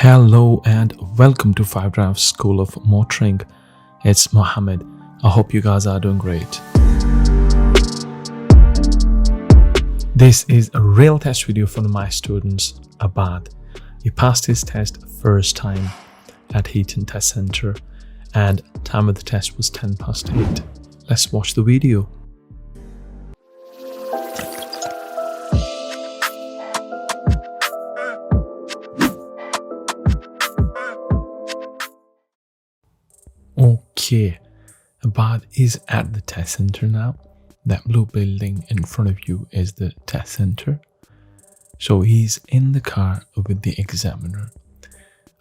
Hello and welcome to 5 Drive School of Motoring. It's Mohammed. I hope you guys are doing great. This is a real test video from my students, Abad. He passed his test first time at Heaton Test Center and time of the test was 8:10. Let's watch the video. Okay, Abad is at the test center now. That blue building in front of you is the test center. So he's in the car with the examiner.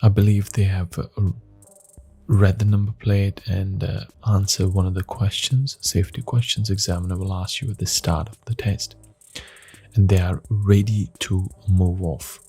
I believe they have read the number plate and answered one of the questions, safety questions examiner will ask you at the start of the test. And they are ready to move off.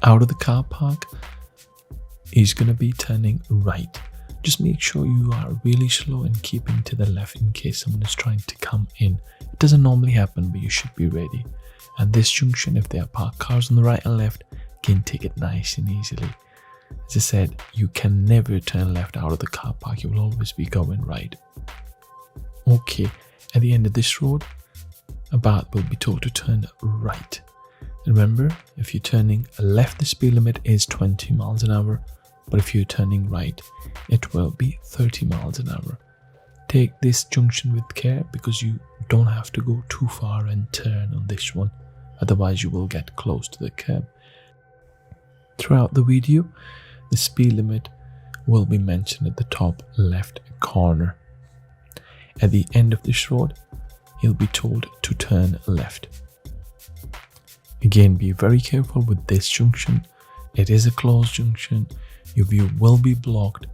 Out of the car park, he's going to be turning right. Just make sure you are really slow and keeping to the left in case someone is trying to come in. It doesn't normally happen, but you should be ready. And this junction, if there are parked cars on the right and left, can take it nice and easily. As I said, you can never turn left out of the car park. You will always be going right. Okay, at the end of this road, Abad will be told to turn right. Remember, if you're turning left, the speed limit is 20 miles an hour, but if you're turning right, it will be 30 miles an hour. Take this junction with care because you don't have to go too far and turn on this one, otherwise you will get close to the curb. Throughout the video, the speed limit will be mentioned at the top left corner. At the end of this road, you'll be told to turn left. Again, be very careful with this junction. It is a closed junction. Your view will be blocked.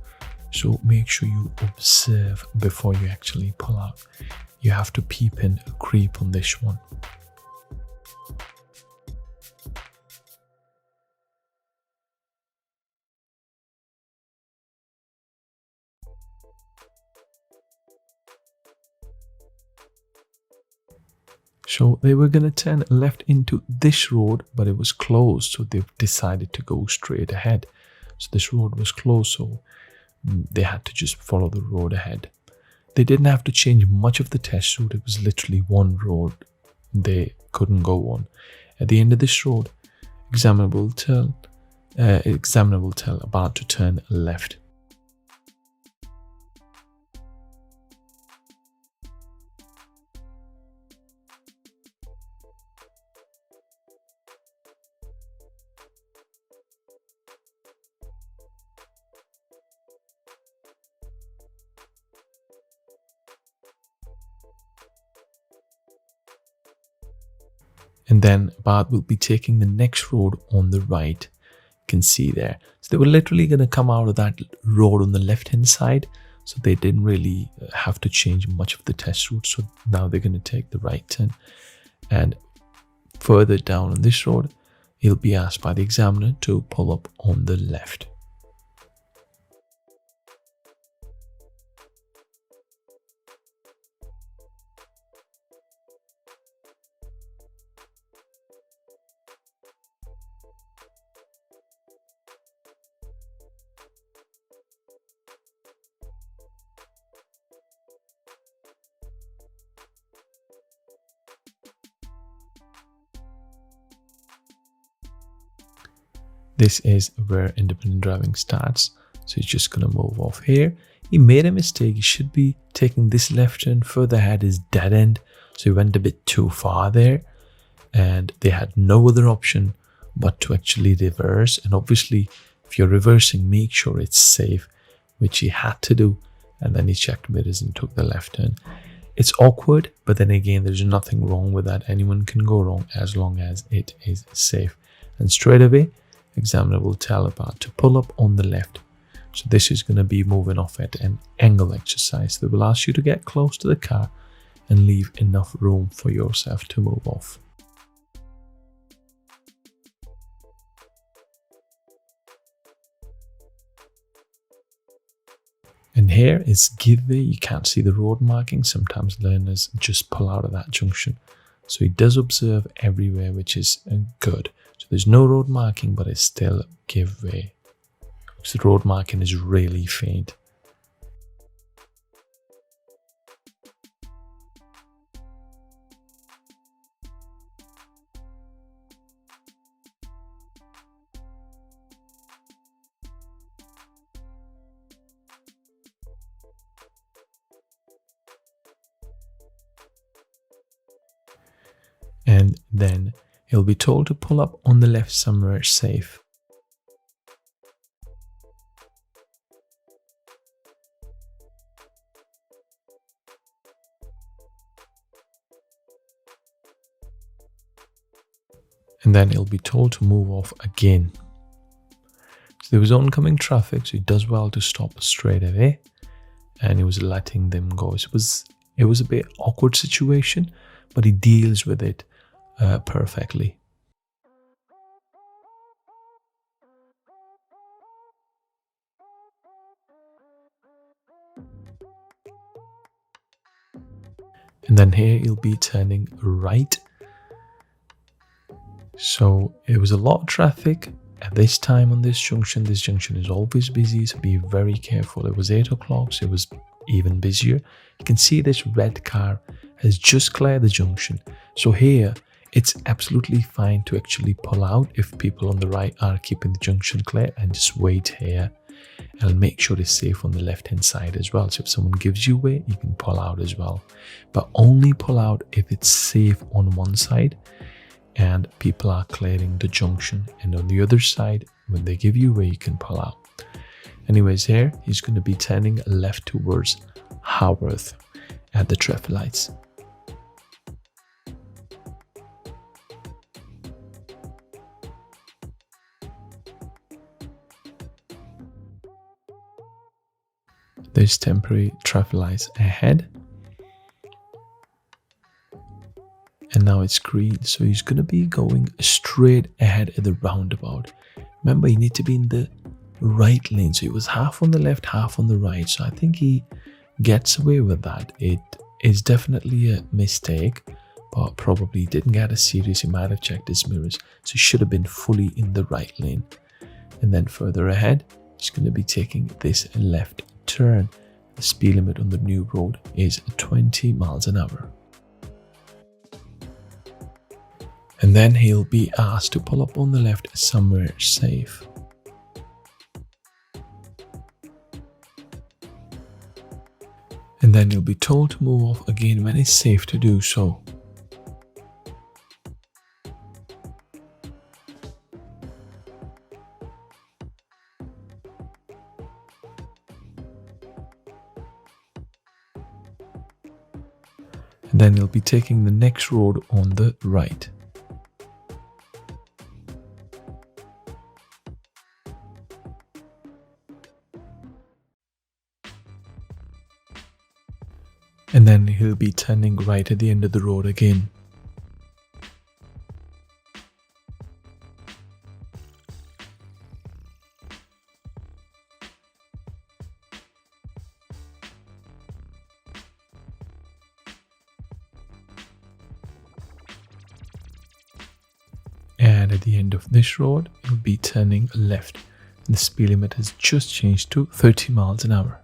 So make sure you observe before you actually pull out. You have to peep and creep on this one. So they were going to turn left into this road, but it was closed. So they've decided to go straight ahead. So this road was closed, so they had to just follow the road ahead. They didn't have to change much of the test route. It was literally one road they couldn't go on. At the end of this road, examiner will tell Abad to turn left. And then Abad will be taking the next road on the right. You can see there. So they were literally going to come out of that road on the left hand side. So they didn't really have to change much of the test route. So now they're going to take the right turn. And further down on this road, he'll be asked by the examiner to pull up on the left. This is where independent driving starts. So he's just going to move off here. He made a mistake. He should be taking this left turn further ahead is dead end. So he went a bit too far there. And they had no other option but to actually reverse. And obviously, if you're reversing, make sure it's safe, which he had to do. And then he checked mirrors and took the left turn. It's awkward, but then again, there's nothing wrong with that. Anyone can go wrong as long as it is safe. And straight away, examiner will tell Abad to pull up on the left. So this is going to be moving off at an angle exercise that will ask you to get close to the car and leave enough room for yourself to move off. And here is give way. You can't see the road marking. Sometimes learners just pull out of that junction. So he does observe everywhere, which is good. So there's no road marking, but it's still give way. So the road marking is really faint. And then he'll be told to pull up on the left somewhere safe. And then he'll be told to move off again. So there was oncoming traffic, so he does well to stop straight away, and he was letting them go. So it was a bit awkward situation, but he deals with it perfectly. And then here he'll be turning right. So it was a lot of traffic at this time on this junction. This junction is always busy, so be very careful. It was 8 o'clock, so it was even busier. You can see this red car has just cleared the junction. So here, it's absolutely fine to actually pull out if people on the right are keeping the junction clear, and just wait here and make sure it's safe on the left hand side as well. So if someone gives you way, you can pull out as well, but only pull out if it's safe on one side and people are clearing the junction, and on the other side, when they give you way, you can pull out. Anyways, here he's going to be turning left towards Haworth at the traffic lights. There's temporary traffic lights ahead. And now it's green, so he's going to be going straight ahead at the roundabout. Remember, you need to be in the right lane, so he was half on the left, half on the right. So I think he gets away with that. It is definitely a mistake, but probably didn't get as serious. He might have checked his mirrors, so he should have been fully in the right lane. And then further ahead, he's going to be taking this left turn. The speed limit on the new road is 20 miles an hour. And then he'll be asked to pull up on the left somewhere safe. And then he'll be told to move off again when it's safe to do so. And then he'll be taking the next road on the right. And then he'll be turning right at the end of the road again. And at the end of this road, he'll be turning left. The speed limit has just changed to 30 miles an hour.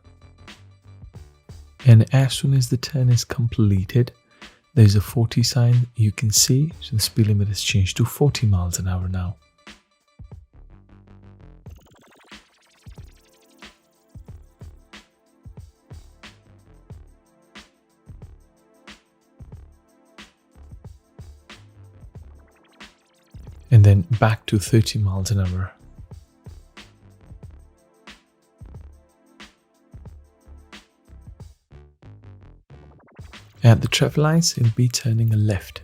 And as soon as the turn is completed, there's a 40 sign you can see, so the speed limit has changed to 40 miles an hour now. And then back to 30 miles an hour. At the traffic lights, he'll be turning left.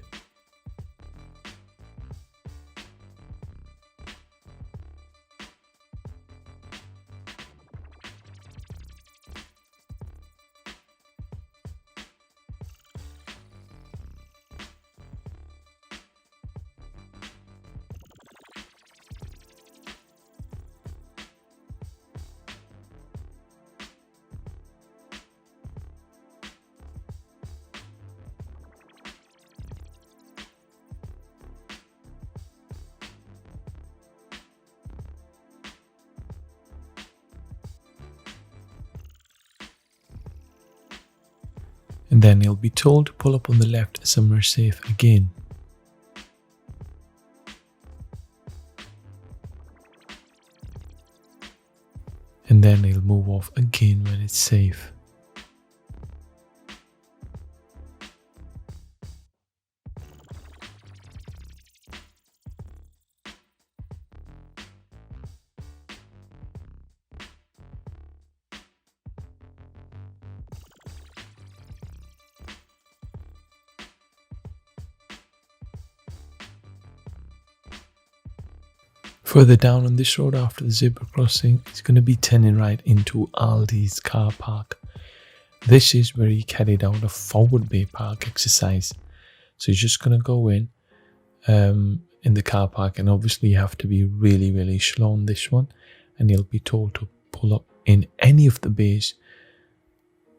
And then he'll be told to pull up on the left somewhere safe again. And then he'll move off again when it's safe. Further down on this road after the zebra crossing, it's going to be turning right into Aldi's car park. This is where he carried out a forward bay park exercise. So he's just going to go in the car park, and obviously you have to be really slow on this one, and he'll be told to pull up in any of the bays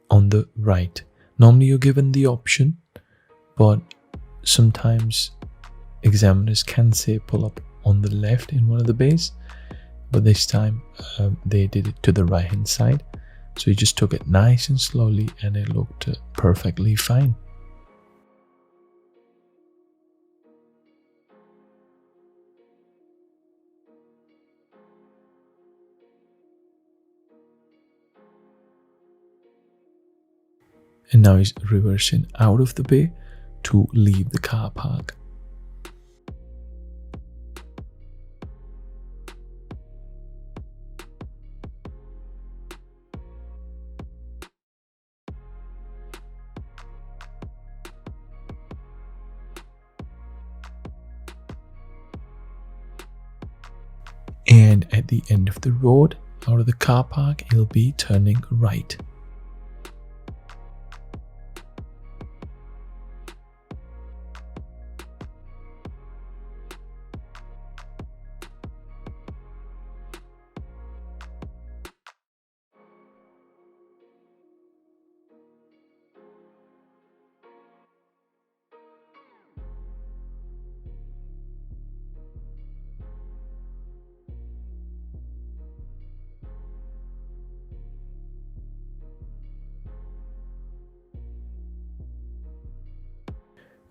on the right. Normally you're given the option, but sometimes examiners can say pull up on the left in one of the bays, but this time they did it to the right hand side. So he just took it nice and slowly, and it looked perfectly fine. And now he's reversing out of the bay to leave the car park. And at the end of the road, out of the car park, he'll be turning right.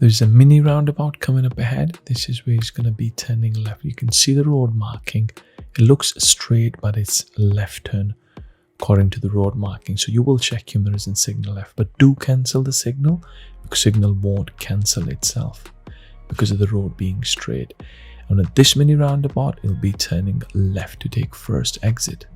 There's a mini roundabout coming up ahead. This is where he's going to be turning left. You can see the road marking. It looks straight, but it's left turn according to the road marking. So you will check your mirrors and signal left, but do cancel the signal, because signal won't cancel itself because of the road being straight. And at this mini roundabout, it'll be turning left to take first exit.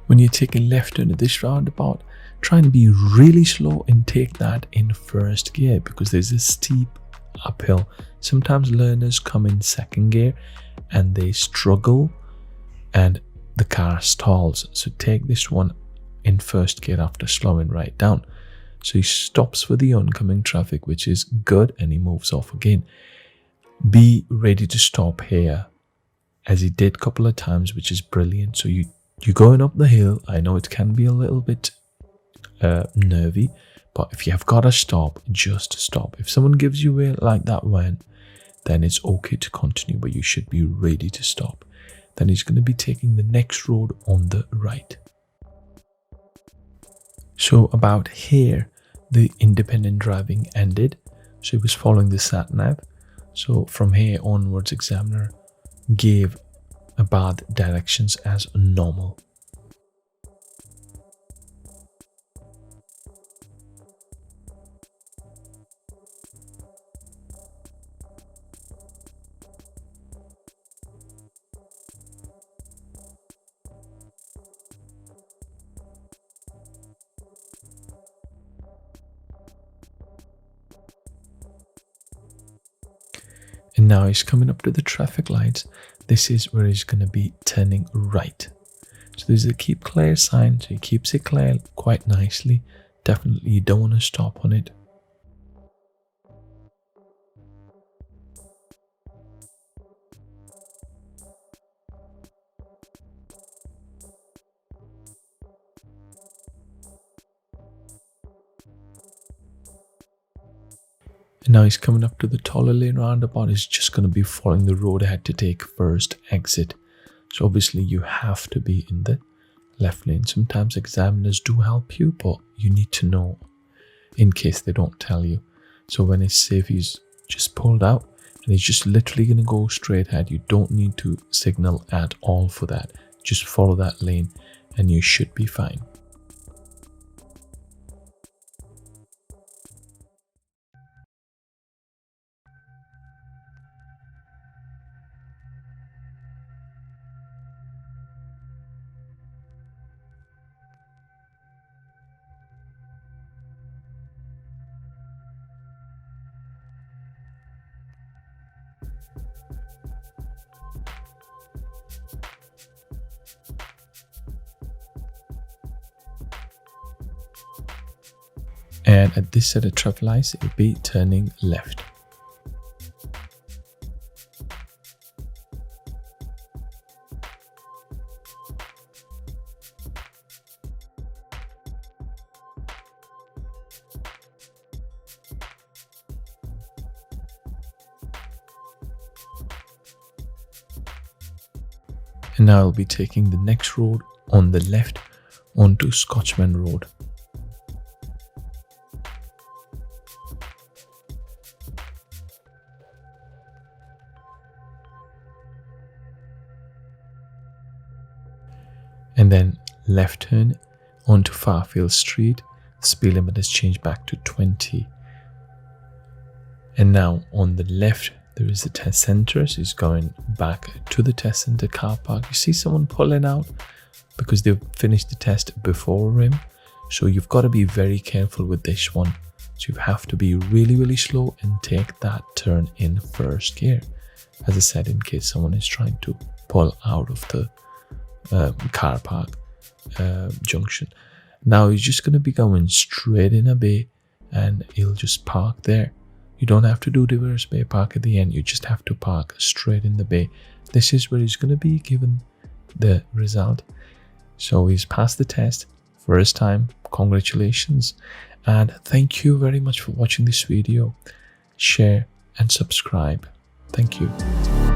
When you're taking left turn at this roundabout, try and be really slow and take that in first gear, because there's a steep uphill. Sometimes learners come in second gear and they struggle and the car stalls. So take this one in first gear after slowing right down. So he stops for the oncoming traffic, which is good, and he moves off again. Be ready to stop here, as he did a couple of times, which is brilliant. So you're going up the hill. I know it can be a little bit nervy, but if you have got to stop, just stop. If someone gives you way like that when, then it's okay to continue, but you should be ready to stop. Then he's going to be taking the next road on the right. So about here, the independent driving ended. So he was following the sat nav. So from here onwards, examiner gave bad directions as normal. And now he's coming up to the traffic lights. This is where he's going to be turning right. So there's a keep clear sign, so he keeps it clear quite nicely. Definitely you don't want to stop on it. And now he's coming up to the taller lane roundabout. He's just going to be following the road ahead to take first exit. So obviously you have to be in the left lane. Sometimes examiners do help you, but you need to know in case they don't tell you. So when it's safe, he's just pulled out and he's just literally going to go straight ahead. You don't need to signal at all for that. Just follow that lane and you should be fine. And at this set of traffic lights, it'll be turning left. And now I'll be taking the next road on the left onto Scotchman Road. And then left turn onto Farfield Street. The speed limit has changed back to 20. And now on the left, there is the test center. So he's going back to the test center car park. You see someone pulling out because they've finished the test before him. So you've got to be very careful with this one. So you have to be really, really slow and take that turn in first gear. As I said, in case someone is trying to pull out of the car park junction. Now he's just going to be going straight in a bay and he'll just park there. You don't have to do reverse bay park at the end. You just have to park straight in the bay. This is where he's going to be given the result. So he's passed the test first time. Congratulations. And thank you very much for watching this video. Share and subscribe. Thank you.